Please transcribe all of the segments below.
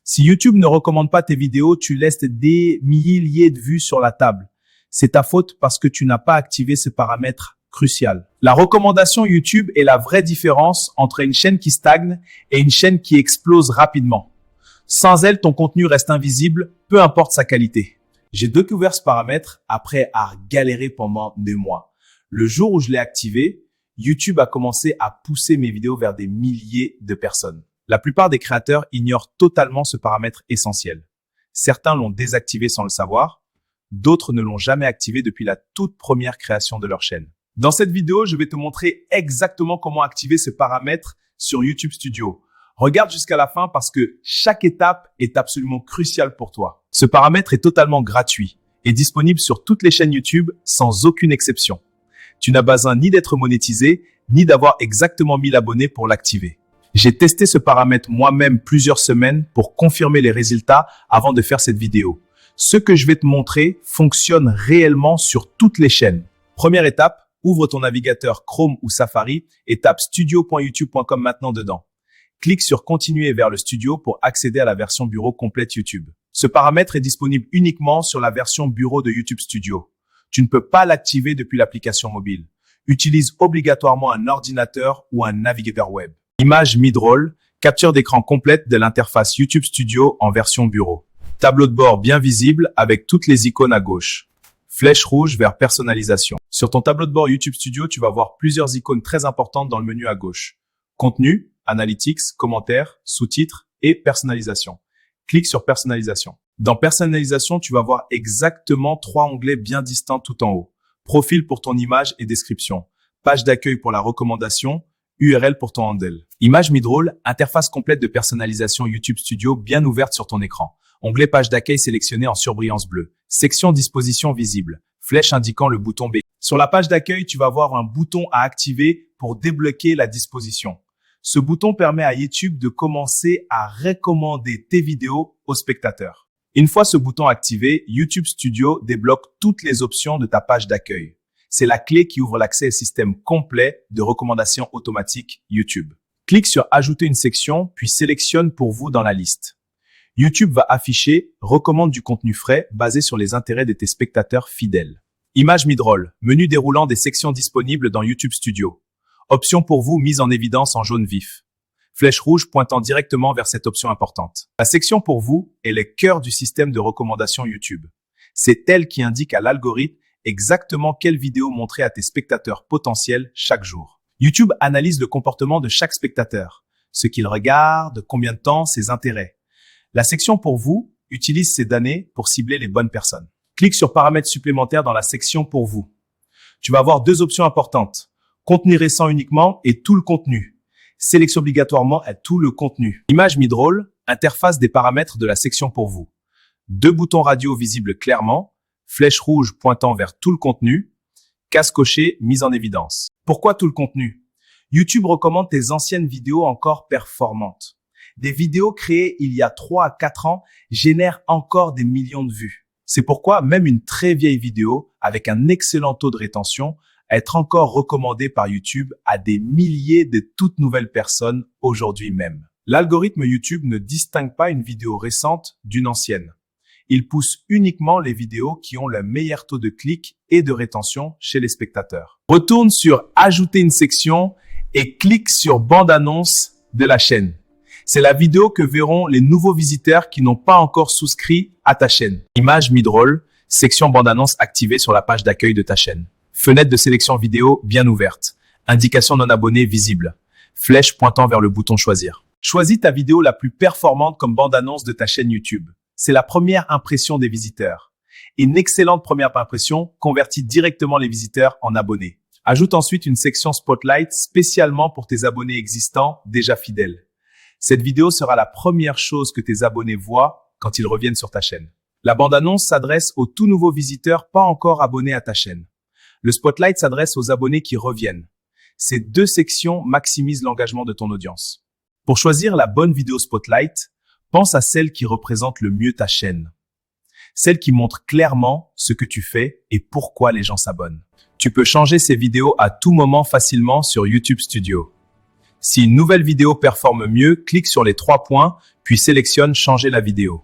Si YouTube ne recommande pas tes vidéos, tu laisses des milliers de vues sur la table. C'est ta faute parce que tu n'as pas activé ce paramètre crucial. La recommandation YouTube est la vraie différence entre une chaîne qui stagne et une chaîne qui explose rapidement. Sans elle, ton contenu reste invisible, peu importe sa qualité. J'ai découvert ce paramètre après avoir galéré pendant des mois. Le jour où je l'ai activé, YouTube a commencé à pousser mes vidéos vers des milliers de personnes. La plupart des créateurs ignorent totalement ce paramètre essentiel. Certains l'ont désactivé sans le savoir, d'autres ne l'ont jamais activé depuis la toute première création de leur chaîne. Dans cette vidéo, je vais te montrer exactement comment activer ce paramètre sur YouTube Studio. Regarde jusqu'à la fin parce que chaque étape est absolument cruciale pour toi. Ce paramètre est totalement gratuit et disponible sur toutes les chaînes YouTube sans aucune exception. Tu n'as besoin ni d'être monétisé, ni d'avoir exactement 1000 abonnés pour l'activer. J'ai testé ce paramètre moi-même plusieurs semaines pour confirmer les résultats avant de faire cette vidéo. Ce que je vais te montrer fonctionne réellement sur toutes les chaînes. Première étape, ouvre ton navigateur Chrome ou Safari et tape studio.youtube.com maintenant dedans. Clique sur Continuer vers le studio pour accéder à la version bureau complète YouTube. Ce paramètre est disponible uniquement sur la version bureau de YouTube Studio. Tu ne peux pas l'activer depuis l'application mobile. Utilise obligatoirement un ordinateur ou un navigateur web. Image mid-roll, capture d'écran complète de l'interface YouTube Studio en version bureau. Tableau de bord bien visible avec toutes les icônes à gauche. Flèche rouge vers personnalisation. Sur ton tableau de bord YouTube Studio, tu vas voir plusieurs icônes très importantes dans le menu à gauche. Contenu, Analytics, commentaires, sous-titres et personnalisation. Clique sur personnalisation. Dans personnalisation, tu vas voir exactement 3 onglets bien distincts tout en haut. Profil pour ton image et description. Page d'accueil pour la recommandation. URL pour ton handle. Image mid-roll, interface complète de personnalisation YouTube Studio bien ouverte sur ton écran. Onglet page d'accueil sélectionné en surbrillance bleue. Section disposition visible. Flèche indiquant le bouton B. Sur la page d'accueil, tu vas voir un bouton à activer pour débloquer la disposition. Ce bouton permet à YouTube de commencer à recommander tes vidéos aux spectateurs. Une fois ce bouton activé, YouTube Studio débloque toutes les options de ta page d'accueil. C'est la clé qui ouvre l'accès au système complet de recommandation automatique YouTube. Clique sur Ajouter une section, puis sélectionne pour vous dans la liste. YouTube va afficher « Recommande du contenu frais basé sur les intérêts de tes spectateurs fidèles ». Image mid-roll, menu déroulant des sections disponibles dans YouTube Studio. Option pour vous mise en évidence en jaune vif. Flèche rouge pointant directement vers cette option importante. La section pour vous est le cœur du système de recommandation YouTube. C'est elle qui indique à l'algorithme exactement quelle vidéo montrer à tes spectateurs potentiels chaque jour. YouTube analyse le comportement de chaque spectateur, ce qu'il regarde, combien de temps, ses intérêts. La section pour vous utilise ces données pour cibler les bonnes personnes. Clique sur paramètres supplémentaires dans la section pour vous. Tu vas avoir 2 options importantes. Contenu récent uniquement et tout le contenu. Sélectionne obligatoirement à tout le contenu. Image mid-roll, interface des paramètres de la section pour vous. 2 boutons radio visibles clairement, flèche rouge pointant vers tout le contenu, case cochée mise en évidence. Pourquoi tout le contenu? YouTube recommande tes anciennes vidéos encore performantes. Des vidéos créées il y a 3 à 4 ans génèrent encore des millions de vues. C'est pourquoi même une très vieille vidéo avec un excellent taux de rétention être encore recommandé par YouTube à des milliers de toutes nouvelles personnes aujourd'hui même. L'algorithme YouTube ne distingue pas une vidéo récente d'une ancienne. Il pousse uniquement les vidéos qui ont le meilleur taux de clics et de rétention chez les spectateurs. Retourne sur Ajouter une section et clique sur bande-annonce de la chaîne. C'est la vidéo que verront les nouveaux visiteurs qui n'ont pas encore souscrit à ta chaîne. Image mid-roll, section bande-annonce activée sur la page d'accueil de ta chaîne. Fenêtre de sélection vidéo bien ouverte. Indication non abonné visible. Flèche pointant vers le bouton choisir. Choisis ta vidéo la plus performante comme bande-annonce de ta chaîne YouTube. C'est la première impression des visiteurs. Une excellente première impression convertit directement les visiteurs en abonnés. Ajoute ensuite une section Spotlight spécialement pour tes abonnés existants déjà fidèles. Cette vidéo sera la première chose que tes abonnés voient quand ils reviennent sur ta chaîne. La bande-annonce s'adresse aux tout nouveaux visiteurs pas encore abonnés à ta chaîne. Le Spotlight s'adresse aux abonnés qui reviennent. Ces 2 sections maximisent l'engagement de ton audience. Pour choisir la bonne vidéo Spotlight, pense à celle qui représente le mieux ta chaîne. Celle qui montre clairement ce que tu fais et pourquoi les gens s'abonnent. Tu peux changer ces vidéos à tout moment facilement sur YouTube Studio. Si une nouvelle vidéo performe mieux, clique sur les 3 points, puis sélectionne Changer la vidéo.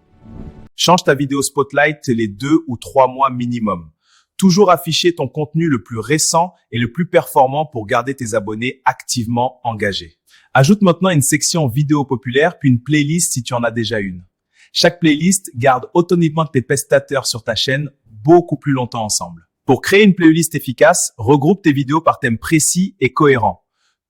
Change ta vidéo Spotlight les 2 ou 3 mois minimum. Toujours afficher ton contenu le plus récent et le plus performant pour garder tes abonnés activement engagés. Ajoute maintenant une section vidéo populaire puis une playlist si tu en as déjà une. Chaque playlist garde automatiquement tes spectateurs sur ta chaîne beaucoup plus longtemps ensemble. Pour créer une playlist efficace, regroupe tes vidéos par thème précis et cohérent.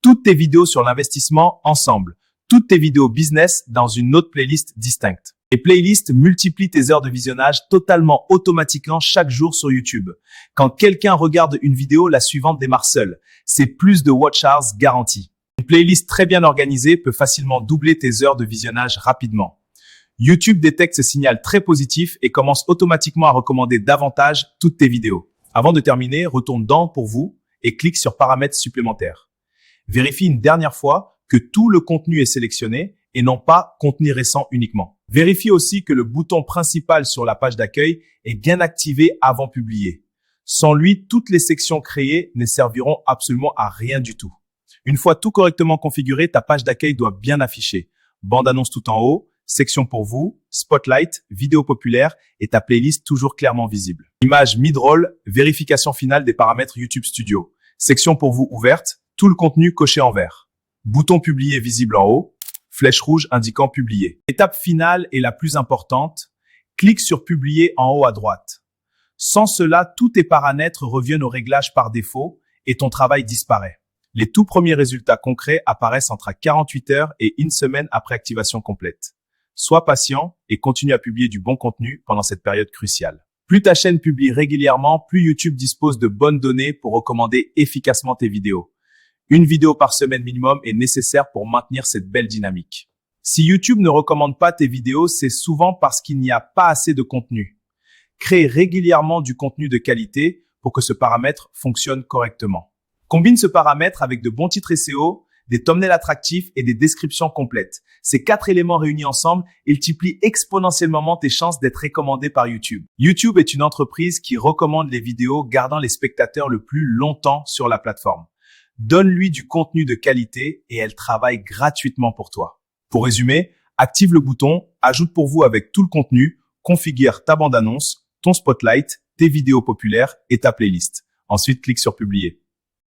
Toutes tes vidéos sur l'investissement ensemble. Toutes tes vidéos business dans une autre playlist distincte. Les playlists multiplient tes heures de visionnage totalement automatiquement chaque jour sur YouTube. Quand quelqu'un regarde une vidéo, la suivante démarre seule. C'est plus de watch hours garanti. Une playlist très bien organisée peut facilement doubler tes heures de visionnage rapidement. YouTube détecte ce signal très positif et commence automatiquement à recommander davantage toutes tes vidéos. Avant de terminer, retourne dans Pour vous et clique sur Paramètres supplémentaires. Vérifie une dernière fois que tout le contenu est sélectionné et non pas contenu récent uniquement. Vérifie aussi que le bouton principal sur la page d'accueil est bien activé avant publier. Sans lui, toutes les sections créées ne serviront absolument à rien du tout. Une fois tout correctement configuré, ta page d'accueil doit bien afficher bande-annonce tout en haut, section pour vous, spotlight, vidéo populaire et ta playlist toujours clairement visible. Image mid-roll, vérification finale des paramètres YouTube Studio. Section pour vous ouverte, tout le contenu coché en vert. Bouton publier visible en haut, flèche rouge indiquant publier. Étape finale et la plus importante, clique sur publier en haut à droite. Sans cela, tous tes paramètres reviennent au réglage par défaut et ton travail disparaît. Les tout premiers résultats concrets apparaissent entre 48 heures et une semaine après activation complète. Sois patient et continue à publier du bon contenu pendant cette période cruciale. Plus ta chaîne publie régulièrement, plus YouTube dispose de bonnes données pour recommander efficacement tes vidéos. Une vidéo par semaine minimum est nécessaire pour maintenir cette belle dynamique. Si YouTube ne recommande pas tes vidéos, c'est souvent parce qu'il n'y a pas assez de contenu. Crée régulièrement du contenu de qualité pour que ce paramètre fonctionne correctement. Combine ce paramètre avec de bons titres SEO, des thumbnails attractifs et des descriptions complètes. Ces 4 éléments réunis ensemble multiplient exponentiellement tes chances d'être recommandé par YouTube. YouTube est une entreprise qui recommande les vidéos gardant les spectateurs le plus longtemps sur la plateforme. Donne-lui du contenu de qualité et elle travaille gratuitement pour toi. Pour résumer, active le bouton, ajoute pour vous avec tout le contenu, configure ta bande-annonce, ton spotlight, tes vidéos populaires et ta playlist. Ensuite, clique sur publier.